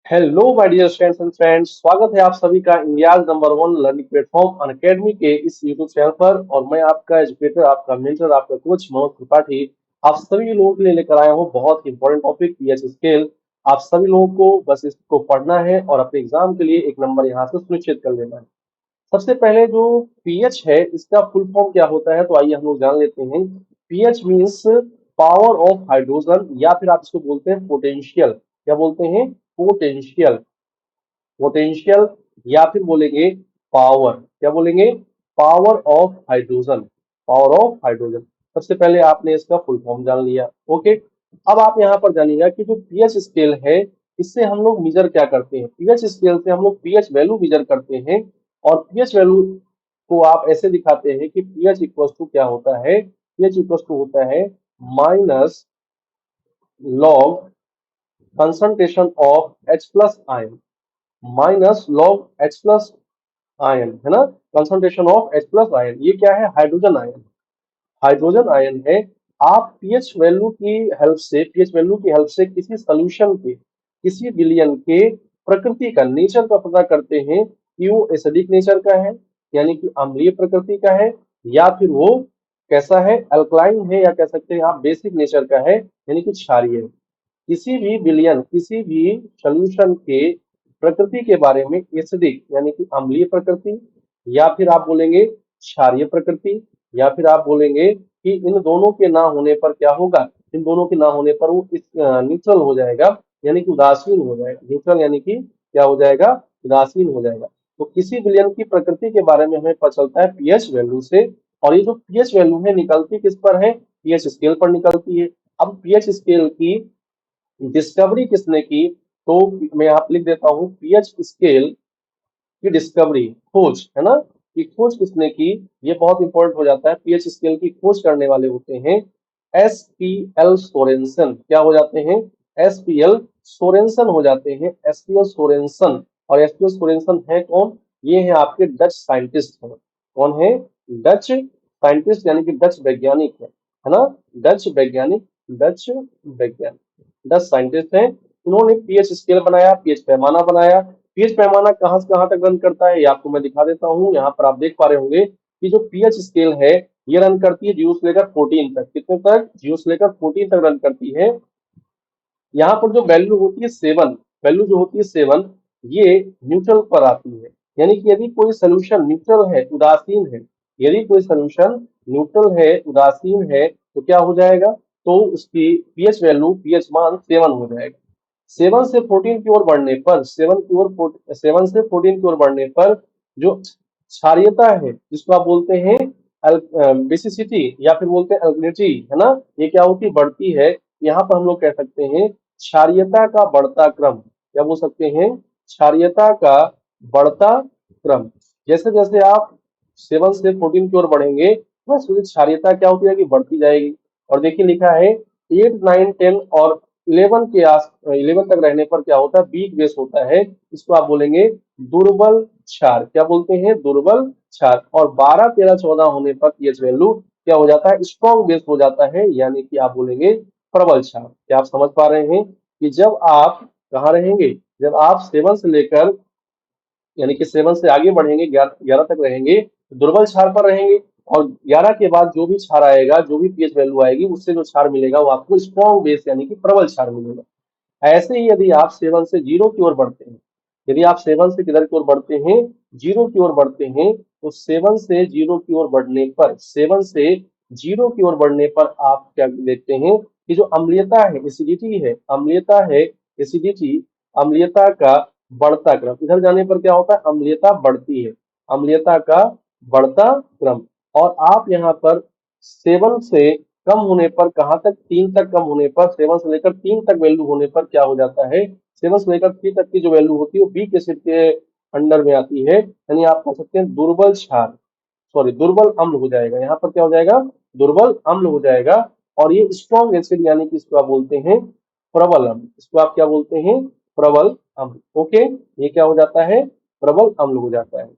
Hello my dear students and friends, स्वागत है आप सभी का India number one learning platform Unacademy के इस यूट्यूब चैनल पर। और मैं आपका एजुकेटर, आपका मेंटर, आपका कोच मनोज त्रिपाठी आप सभी लोगों के लिए लेकर आया हूँ बहुत इंपॉर्टेंट टॉपिक पीएच स्केल। आप सभी लोगों को बस इसको पढ़ना है और अपने एग्जाम के लिए एक नंबर यहाँ से सुनिश्चित कर लेना है। सबसे पहले जो पीएच है इसका फुल फॉर्म क्या होता है, तो आइए हम लोग जान लेते हैं। PH means power of hydrogen, या फिर आप इसको बोलते हैं पोटेंशियल। क्या बोलते हैं? पोटेंशियल। पोटेंशियल या फिर बोलेंगे पावर। क्या बोलेंगे? Power of hydrogen. Power of hydrogen. सबसे पहले आपने इसका फुल फॉर्म जान लिया। ओके। अब आप यहाँ पर जानिएगा कि जो पीएच स्केल है इससे हम लोग मेजर क्या करते हैं। पीएच स्केल से हम लोग पीएच वैल्यू मेजर करते हैं। और पीएच वैल्यू को आप ऐसे दिखाते हैं कि पीएच इक्वल टू क्या होता है? पीएच इक्वल टू होता है minus log concentration of H plus ion. Minus log H plus ion, है ना। Concentration of H plus ion, ये क्या है? Hydrogen ion. हाइड्रोजन आयन है। आप पीएच वैल्यू की हेल्प से, पीएच वैल्यू की हेल्प से किसी सॉल्यूशन के, किसी विलयन के प्रकृति का, नेचर का पता करते हैं कि वो एसिडिक नेचर का है, यानी कि अम्लीय प्रकृति का है, या फिर वो कैसा है? अल्कलाइन है, या कह सकते हैं आप बेसिक नेचर का है, यानी कि क्षारीय है। किसी भी विलयन, किसी भी सॉल्यूशन के प्रकृति के बारे में एसिडिक यानी कि अम्लीय प्रकृति, या फिर आप बोलेंगे क्षारीय प्रकृति, या फिर आप बोलेंगे कि इन दोनों के ना होने पर क्या होगा? इन दोनों के ना होने पर वो न्यूट्रल हो जाएगा, यानी कि उदासीन हो जाएगा। न्यूट्रल यानी कि क्या हो जाएगा? उदासीन हो जाएगा। तो किसी विलयन की प्रकृति के बारे में हमें पता चलता है पीएच वैल्यू से। और ये जो पीएच वैल्यू है निकलती किस पर है? पीएच स्केल पर निकलती है। अब पीएच स्केल की डिस्कवरी किसने की? तो मैं आप लिख देता हूं, पीएच स्केल की डिस्कवरी, खोज, है ना। कि खोज किसने की, ये बहुत इंपॉर्टेंट हो जाता है। पीएच स्केल की खोज करने वाले होते हैं एस पी एल सोरेनसन। क्या हो जाते हैं? एस पी एल सोरेनसन हो जाते हैं। S P L Sorensen. और एस पी एल सोरेनसन है कौन? ये है आपके डच साइंटिस्ट हैं। कौन है? डच साइंटिस्ट, यानी कि डच वैज्ञानिक है ना। डच वैज्ञानिक, डच वैज्ञानिक, दस साइंटिस्ट हैं। इन्होंने पीएच स्केल बनाया, पीएच पैमाना बनाया। पीएच पैमाना कहां से कहां तक रन करता है ये आपको मैं दिखा देता हूं। यहाँ पर आप देख पा रहे होंगे कि जो पीएच स्केल है ये रन करती है 0 से लेकर 14 तक। कितने तक? 0 से लेकर 14 तक रन करती है। यहाँ पर जो वैल्यू होती है 7, वैल्यू जो होती है 7, ये न्यूट्रल पर आती है। यानी कि यदि कोई सोल्यूशन न्यूट्रल है, उदासीन है, यदि कोई सोल्यूशन न्यूट्रल है, उदासीन है, तो क्या हो जाएगा? तो उसकी पीएच वैल्यू, पीएच मान 7 हो जाएगा। 7 से 14 की ओर बढ़ने पर, 7 से 14 की ओर बढ़ने पर जो क्षारीयता है, जिसको आप बोलते हैं बेसिसिटी, या फिर बोलते हैं अल्कलिनिटी, है ना, ये क्या होती है? बढ़ती है। यहाँ पर हम लोग कह सकते हैं क्षारीयता का बढ़ता क्रम। क्या बोल सकते हैं? क्षारीयता का बढ़ता क्रम। जैसे जैसे आप 7 से 14 की ओर बढ़ेंगे वैसे वैसे क्षारीयता क्या होती जाएगी? बढ़ती जाएगी। और देखिए लिखा है 8, 9, 10 और 11 के आस 11 तक रहने पर क्या होता है? वीक बेस होता है। इसको आप बोलेंगे दुर्बल क्षार। क्या बोलते हैं? दुर्बल क्षार। और 12, 13, 14 होने पर पीएच वैल्यू क्या हो जाता है? स्ट्रॉन्ग बेस हो जाता है, यानी कि आप बोलेंगे प्रबल क्षार। क्या आप समझ पा रहे हैं कि जब आप कहाँ रहेंगे? जब आप 7 से लेकर, यानी कि 7 से आगे बढ़ेंगे, 11 तक रहेंगे तो दुर्बल क्षार पर रहेंगे। और 11 के बाद जो भी क्षार आएगा, जो भी पीएच वैल्यू आएगी, उससे जो क्षार मिलेगा वो आपको स्ट्रॉन्ग बेस यानी कि प्रबल क्षार मिलेगा। ऐसे ही यदि आप 7 से 0 की ओर बढ़ते हैं, यदि आप 7 से किधर की ओर बढ़ते हैं? 0 की ओर बढ़ते हैं, तो 7 से 0 की ओर बढ़ने पर, 7 से 0 की ओर बढ़ने पर आप क्या देखते हैं कि जो अम्लीयता है, एसिडिटी है, अम्लीयता है, एसिडिटी, अम्लीयता का बढ़ता क्रम। इधर जाने पर क्या होता है? अम्लीयता बढ़ती है, अम्लीयता का बढ़ता क्रम। और आप यहाँ पर 7 से कम होने पर कहाँ तक? 3 तक कम होने पर, 7 से लेकर 3 तक वैल्यू होने पर क्या हो जाता है? 7 से लेकर 3 तक की जो वैल्यू होती है वो वीक एसिड के अंडर में आती है, यानी आप कह सकते हैं दुर्बल क्षार, सॉरी दुर्बल अम्ल हो जाएगा। यहाँ पर क्या हो जाएगा? दुर्बल अम्ल हो जाएगा। और ये स्ट्रॉन्ग एसिड, यानी कि इसको आप बोलते हैं प्रबल अम्ल। इसको आप क्या बोलते हैं? प्रबल अम्ल। ओके, ये क्या हो जाता है? प्रबल अम्ल हो जाता है।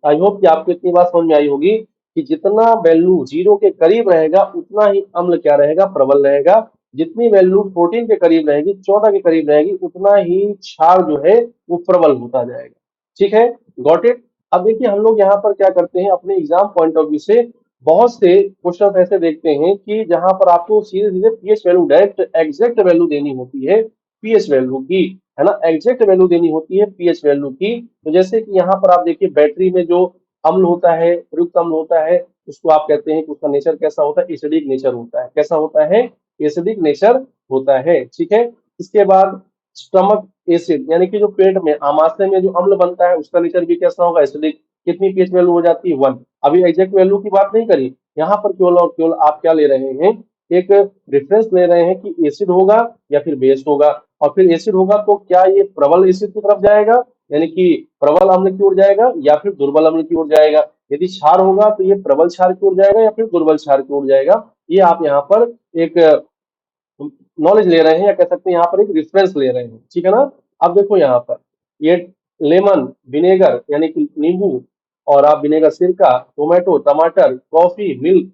आई होप कि आपको इतनी बात समझ में आई होगी कि जितना वैल्यू 0 के करीब रहेगा उतना ही अम्ल क्या रहेगा? प्रबल रहेगा। जितनी वैल्यू 14 के करीब रहेगी, 14 के करीब रहेगी, उतना ही क्षार जो है वो प्रबल होता जाएगा। ठीक है, गॉट इट। अब देखिए हम लोग यहाँ पर क्या करते हैं, अपने एग्जाम पॉइंट ऑफ व्यू से बहुत से क्वेश्चन ऐसे देखते हैं कि जहां पर आपको सीधे सीधे pH value, direct exact value देनी होती है पीएच वैल्यू की, है ना, एग्जैक्ट वैल्यू देनी होती है पीएच वैल्यू की। तो जैसे कि यहाँ पर आप देखिए बैटरी में जो अम्ल होता है, प्रयुक्त अम्ल होता है, उसको आप कहते हैं कि उसका नेचर कैसा होता है, एसिडिक नेचर होता है। कैसा होता है? एसिडिक नेचर होता है। ठीक है, इसके बाद स्टमक एसिड, यानी कि जो पेट में आमाशय में जो अम्ल बनता है उसका नेचर भी कैसा होगा? एसिडिक। कितनी पीएच वैल्यू हो जाती है? 1। अभी एग्जैक्ट वैल्यू की बात नहीं करी, यहाँ पर केवल और केवल आप क्या ले रहे हैं, एक रेफरेंस ले रहे हैं कि एसिड होगा या फिर बेस होगा। और फिर एसिड होगा तो क्या ये प्रबल एसिड की तरफ जाएगा, यानी कि प्रबल अम्ल की ओर जाएगा, या फिर दुर्बल अम्ल की ओर जाएगा? यदि क्षार होगा तो ये प्रबल क्षार की ओर जाएगा या फिर दुर्बल क्षार की ओर जाएगा? ये आप यहाँ पर एक नॉलेज ले रहे हैं, या कह सकते हैं यहाँ पर एक रेफरेंस ले रहे हैं। ठीक है ना। अब देखो यहाँ पर ये लेमन, विनेगर यानी कि नींबू, और आप विनेगर, सिरका, टोमेटो, टमाटर, कॉफी, मिल्क,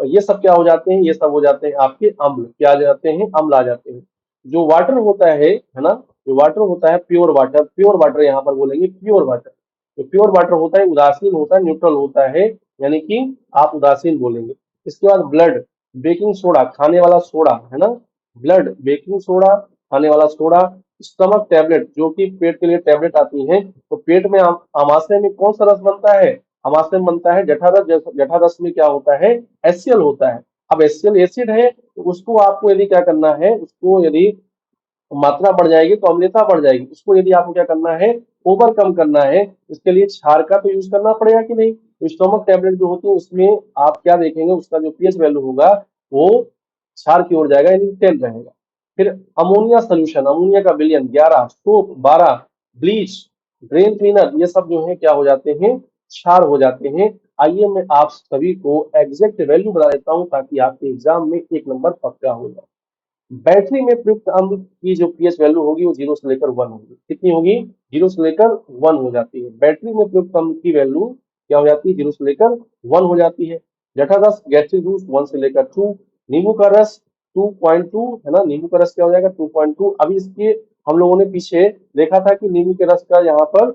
ये सब क्या हो जाते हैं? ये सब हो जाते हैं आपके अम्ल। क्या आ जाते हैं? अम्ल आ जाते हैं। जो वाटर होता है ना, जो वाटर होता है प्योर वाटर, प्योर वाटर यहाँ पर बोलेंगे प्योर वाटर। जो प्योर वाटर होता है उदासीन होता है, न्यूट्रल होता है, यानी कि आप उदासीन बोलेंगे। इसके बाद ब्लड, बेकिंग सोडा, खाने वाला सोडा, है ना, ब्लड, बेकिंग सोडा, खाने वाला सोडा। स्टमक टैबलेट, जो कि पेट के लिए टैबलेट आती हैं। तो पेट में आमाशय में कौन सा रस बनता है? आमाशय में बनता है जठारस। जठारस में क्या होता है? HCl होता है। अब HCl एसिड है, तो उसको आपको यदि क्या करना है, उसको यदि मात्रा बढ़ जाएगी तो अम्लता बढ़ जाएगी। उसको यदि आपको क्या करना है, ओवरकम करना है, इसके लिए क्षार का तो यूज करना पड़ेगा कि नहीं? तो स्टोमक टैबलेट जो होती है उसमें आप क्या देखेंगे, उसका जो पीएच वैल्यू होगा वो क्षार की ओर जाएगा, यानी 10 रहेगा। फिर अमोनिया सोल्यूशन, अमोनिया का विलयन 11, सोप 12, ब्लीच, ड्रेन क्लीनर, ये सब जो है क्या हो जाते हैं? क्षार हो जाते हैं। आइए मैं आप सभी को एग्जैक्ट वैल्यू बता देता हूं ताकि आपके एग्जाम में एक नंबर पक्का हो जाए। बैटरी में प्रयुक्त अम्ल की जो पीएच वैल्यू होगी वो 0 से लेकर 1 होगी। कितनी होगी? 0 से लेकर 1 हो जाती है। बैटरी में प्रयुक्त अम्ल की वैल्यू क्या हो जाती है? 0 से लेकर 1 हो जाती है। जठारस, गैस्ट्रिक जूस 1 से लेकर 2, नींबू का रस 2.2, है ना, नींबू का रस क्या हो जाएगा? 2.2। अभी इसके हम लोगों ने पीछे देखा था कि नींबू के रस का यहाँ पर,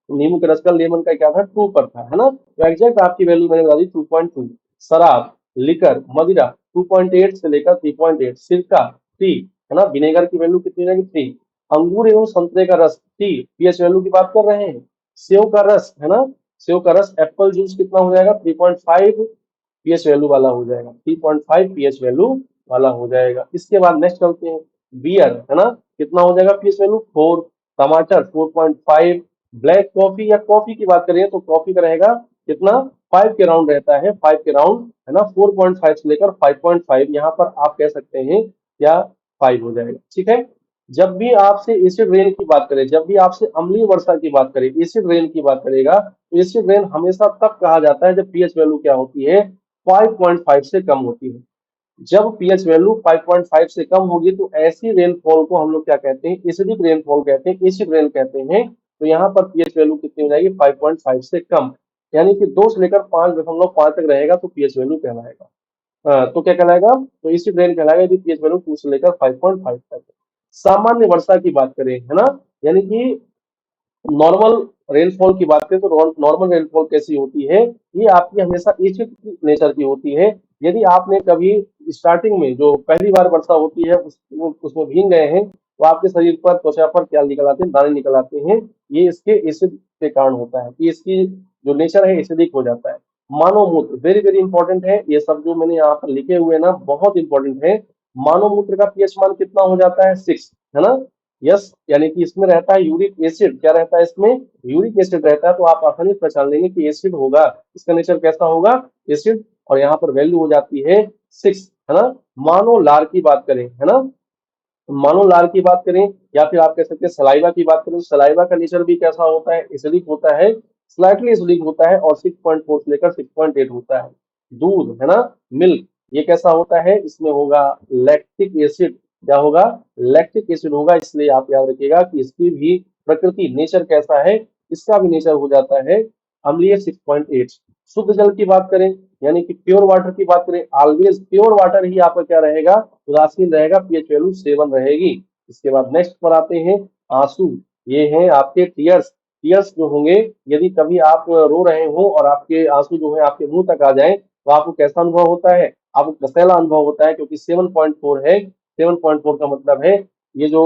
नींबू के रस का, लेमन का क्या था? 2 पर था, है ना। तो एग्जैक्ट आपकी वैल्यू मैंने बता दी 2.2। शराब, लिकर, मदिरा 2.8 से लेकर 3.8, सिरका 3, है ना, विनेगर की वैल्यू कितनी रहेगी? 3। अंगूर एवं संतरे का रस 3, पीएच वैल्यू की बात कर रहे हैं। सेव का रस, है ना, सेव का रस, एप्पल जूस कितना हो जाएगा? 3.5 पीएच वैल्यू वाला हो जाएगा, 3.5 पीएच वैल्यू वाला हो जाएगा। इसके बाद नेक्स्ट चलते हैं, बियर, है ना, कितना हो जाएगा पीएच वैल्यू? 4। टमाटर 4.5। ब्लैक कॉफी या कॉफी की बात करें तो कॉफी का रहेगा कितना? 5 के राउंड रहता है, 5 के राउंड, है ना, 4.5 से लेकर 5.5, यहाँ पर आप कह सकते हैं क्या? 5 हो जाएगा। ठीक है। जब भी आपसे एसिड रेन की बात करें, जब भी आपसे अम्लीय वर्षा की बात करें, एसिड रेन की बात करेगा, तो एसिड रेन हमेशा तब कहा जाता है जब पीएच वैल्यू क्या होती है? 5.5 से कम होती है। जब पीएच वैल्यू 5.5 से कम होगी तो ऐसी रेनफॉल को हम लोग क्या कहते हैं? एसिडिक रेनफॉल कहते हैं, एसिड रेन कहते हैं। तो यहाँ पर पीएच वैल्यू कितनी हो जाएगी? 5.5 से कम, यानी कि 2 से लेकर 5.5 तक रहेगा तो पीएच वैल्यू कहलाएगा। तो क्या कहलाएगा? तो एसिड रेन कहलाएगा यदि पीएच वैल्यू 2 से लेकर 5.5 तक। सामान्य वर्षा की बात करें, है ना, यानी कि नॉर्मल रेनफॉल की बात करें तो नॉर्मल रेनफॉल कैसी होती है? ये आपकी हमेशा एसिड नेचर की होती है। यदि आपने कभी स्टार्टिंग में जो पहली बार वर्षा होती है उसमें भीग गए हैं तो आपके शरीर पर, त्वचा पर क्या निकल आते हैं? दाने निकल आते हैं। ये इसके एसिड के कारण होता है कि इसकी जो नेचर है एसिडिक हो जाता है। मानव मूत्र वेरी वेरी इंपॉर्टेंट है, ये सब जो मैंने यहाँ पर लिखे हुए हैं ना बहुत इंपॉर्टेंट है। मानव मूत्र का पीएच मान कितना हो जाता है? 6, है ना। यस, यानी कि इसमें रहता है यूरिक एसिड। क्या रहता है इसमें? यूरिक एसिड रहता है। तो आप आसानी से पहचान लेंगे कि एसिड होगा, इसका नेचर कैसा होगा? एसिड। और यहाँ पर वैल्यू हो जाती है 6, है ना। मानो लार की बात करें, है ना, मानो लार की बात करें, या फिर आप कह सकते हैं सलाइवा की बात करें, सलाइवा का नेचर भी कैसा होता है? एसिडिक होता है, स्लाइटली एसिडिक होता है, और 6.4 से लेकर 6.8 होता है। दूध, है ना, मिल्क, ये कैसा होता है? इसमें होगा लैक्टिक एसिड। क्या होगा? लैक्टिक एसिड होगा। इसलिए आप याद रखिएगा कि इसकी भी प्रकृति, नेचर कैसा है? इसका भी नेचर हो जाता है अम्लीय, 6.8। शुद्ध जल की बात करें, यानी कि प्योर वाटर की बात करें, ऑलवेज प्योर वाटर ही आपका क्या रहेगा, उदासीन रहेगा, पीएच वैल्यू 7 रहेगी। इसके बाद नेक्स्ट पर आते हैं आंसू। ये हैं आपके टीयर्स। टीयर्स जो होंगे, यदि कभी आप रो रहे हो और आपके आंसू जो है आपके मुंह तक आ जाए, तो आपको कैसा अनुभव होता है, आपको कसैला अनुभव होता है, क्योंकि 7.4 है। 7.4 का मतलब है ये जो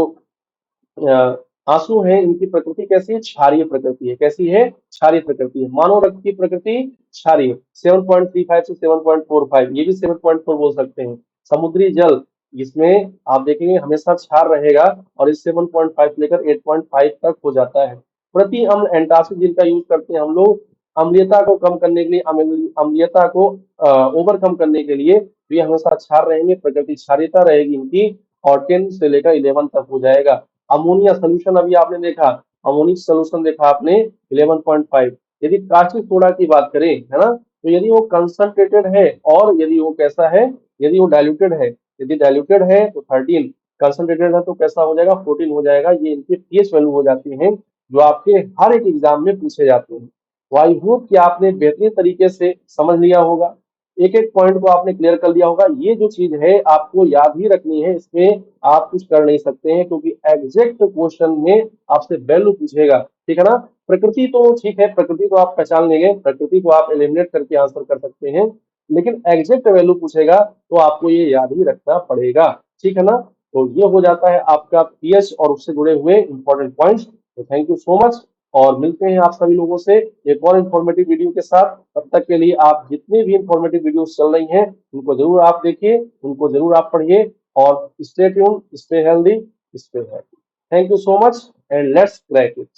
अ, आंसू है, इनकी प्रकृति कैसी है, क्षारीय प्रकृति है। कैसी है, क्षारीय प्रकृति है। मानव रक्त की प्रकृति क्षारीय। 7.35 से 7.45, ये भी 7.4 बोल सकते हैं। समुद्री जल, इसमें आप देखेंगे हमेशा क्षार रहेगा, और इस 7.5 लेकर 8.5 तक हो जाता है। प्रति अम्ल एंटासिड जिनका यूज करते हैं हम लोग अम्लीयता को कम करने के लिए, अम्लीयता को ओवरकम करने के लिए, तो ये हमेशा क्षार रहेंगे, प्रकृति क्षारीयता रहेगी इनकी, और 10 से लेकर 11 तक हो जाएगा। अमोनिया सोल्यूशन अभी आपने देखा, अमोनिक सोल्यूशन देखा आपने 11.5। यदि कास्टिक सोडा की बात करें, है ना, तो यदि वो कंसंट्रेटेड है और यदि वो कैसा है, यदि वो डाइल्यूटेड है, यदि डाइल्यूटेड है तो 13, कंसंट्रेटेड है तो कैसा हो जाएगा, 14 हो जाएगा। ये इनकी पीएच वैल्यू हो जाती है, जो आपके हर एक एग्जाम में पूछे जाते हैं। तो आई होप कि आपने बेहतरीन तरीके से समझ लिया होगा, एक एक पॉइंट को आपने क्लियर कर लिया होगा। ये जो चीज है आपको याद ही रखनी है, इसमें आप कुछ कर नहीं सकते हैं, क्योंकि एग्जैक्ट क्वेश्चन में आपसे वैल्यू पूछेगा, ठीक है ना। प्रकृति तो ठीक है, प्रकृति को आप पहचान लेंगे, प्रकृति को आप एलिमिनेट करके आंसर कर सकते हैं, लेकिन एग्जैक्ट वैल्यू पूछेगा तो आपको ये याद ही रखना पड़ेगा, ठीक है ना। तो ये हो जाता है आपका पीएच और उससे जुड़े हुए इंपॉर्टेंट पॉइंट्स। तो थैंक यू सो मच, और मिलते हैं आप सभी लोगों से एक और इन्फॉर्मेटिव वीडियो के साथ। तब तक के लिए आप जितने भी इन्फॉर्मेटिव वीडियोस चल रही हैं, उनको जरूर आप देखिए, उनको जरूर आप पढ़िए, और stay tune, stay healthy, stay happy. Thank you so much, and let's crack it.